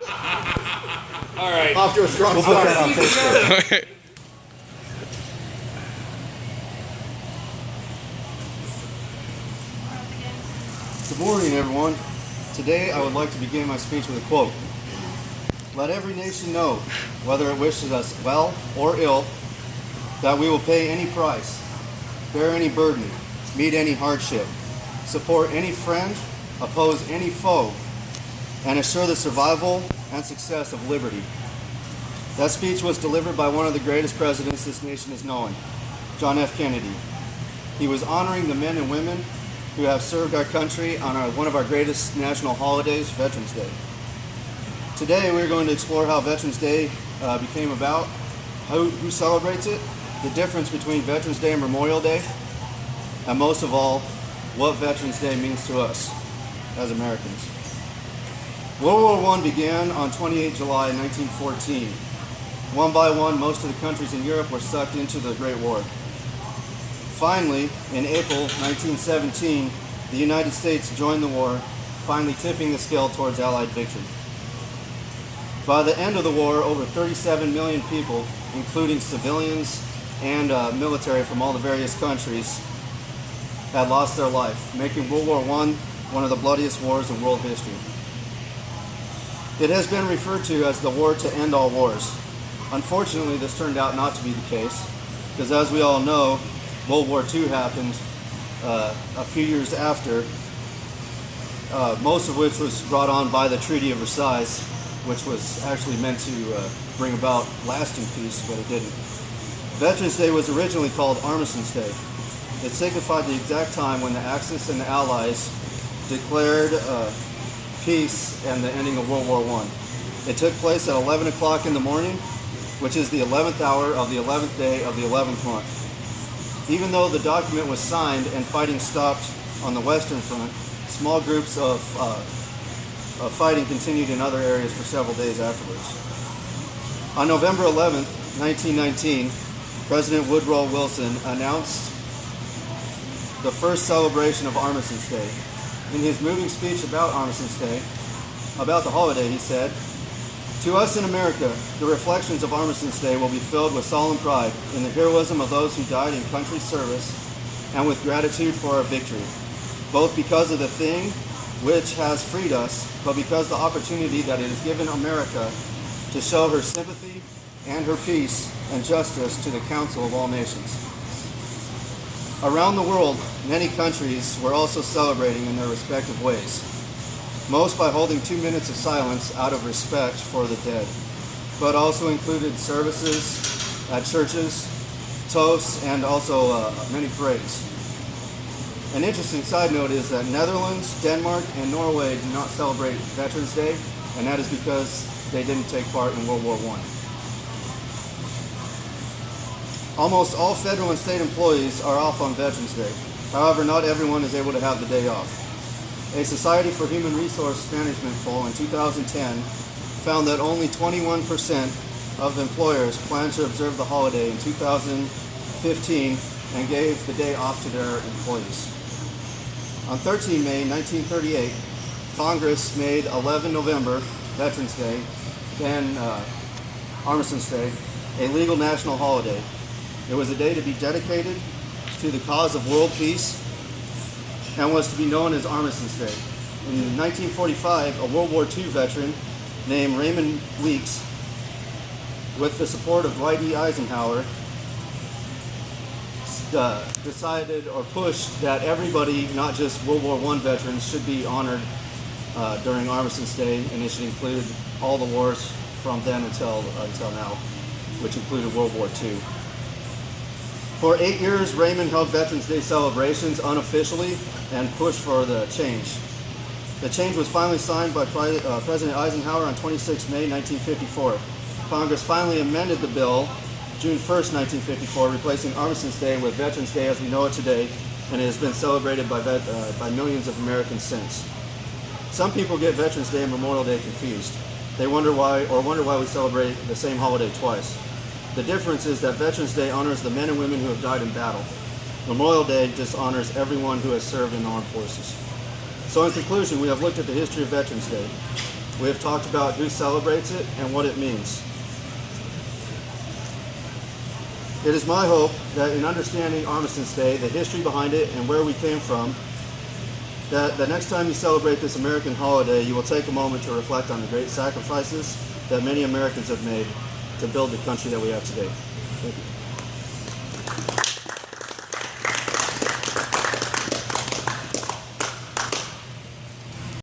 All right. Off to a strong We'll put start. that on Facebook. Good morning, everyone. Today I would like to begin my speech with a quote. Let every nation know, whether it wishes us well or ill, that we will pay any price, bear any burden, meet any hardship, support any friend, oppose any foe, and assure the survival and success of liberty. That speech was delivered by one of the greatest presidents this nation has known, John F. Kennedy. He was honoring the men and women who have served our country on one of our greatest national holidays, Veterans Day. Today we're going to explore how Veterans Day became about, who celebrates it, the difference between Veterans Day and Memorial Day, and most of all, what Veterans Day means to us as Americans. World War I began on 28 July 1914. One by one, most of the countries in Europe were sucked into the Great War. Finally, in April 1917, the United States joined the war, finally tipping the scale towards Allied victory. By the end of the war, over 37 million people, including civilians and military from all the various countries, had lost their life, making World War I one of the bloodiest wars in world history. It has been referred to as the war to end all wars. Unfortunately, this turned out not to be the case, because as we all know, World War II happened a few years after, most of which was brought on by the Treaty of Versailles, which was actually meant to bring about lasting peace, but it didn't. Veterans Day was originally called Armistice Day. It signified the exact time when the Axis and the Allies declared peace and the ending of World War I. It took place at 11 o'clock in the morning, which is the 11th hour of the 11th day of the 11th month. Even though the document was signed and fighting stopped on the Western Front, small groups of fighting continued in other areas for several days afterwards. On November 11th, 1919, President Woodrow Wilson announced the first celebration of Armistice Day. In his moving speech about Armistice Day, about the holiday, he said, "To us in America, the reflections of Armistice Day will be filled with solemn pride in the heroism of those who died in country's service and with gratitude for our victory, both because of the thing which has freed us, but because the opportunity that it has given America to show her sympathy and her peace and justice to the Council of all Nations." Around the world, many countries were also celebrating in their respective ways, most by holding 2 minutes of silence out of respect for the dead, but also included services at churches, toasts, and also many parades. An interesting side note is that Netherlands, Denmark, and Norway do not celebrate Veterans Day, and that is because they didn't take part in World War I. Almost all federal and state employees are off on Veterans Day. However, not everyone is able to have the day off. A Society for Human Resource Management poll in 2010 found that only 21% of employers plan to observe the holiday in 2015 and gave the day off to their employees. On 13 May 1938, Congress made 11 November, Veterans Day, then Armistice Day, a legal national holiday. It was a day to be dedicated to the cause of world peace and was to be known as Armistice Day. In 1945, a World War II veteran named Raymond Weeks, with the support of Dwight E. Eisenhower, decided or pushed that everybody, not just World War I veterans, should be honored during Armistice Day, and it should include all the wars from then until now, which included World War II. For 8 years, Raymond held Veterans Day celebrations unofficially and pushed for the change. The change was finally signed by President Eisenhower on 26 May 1954. Congress finally amended the bill June 1st, 1954, replacing Armistice Day with Veterans Day as we know it today, and it has been celebrated by millions of Americans since. Some people get Veterans Day and Memorial Day confused. They wonder why we celebrate the same holiday twice. The difference is that Veterans Day honors the men and women who have died in battle. Memorial Day just honors everyone who has served in the armed forces. So in conclusion, we have looked at the history of Veterans Day. We have talked about who celebrates it and what it means. It is my hope that in understanding Armistice Day, the history behind it, and where we came from, that the next time you celebrate this American holiday, you will take a moment to reflect on the great sacrifices that many Americans have made to build the country that we have today. Thank you.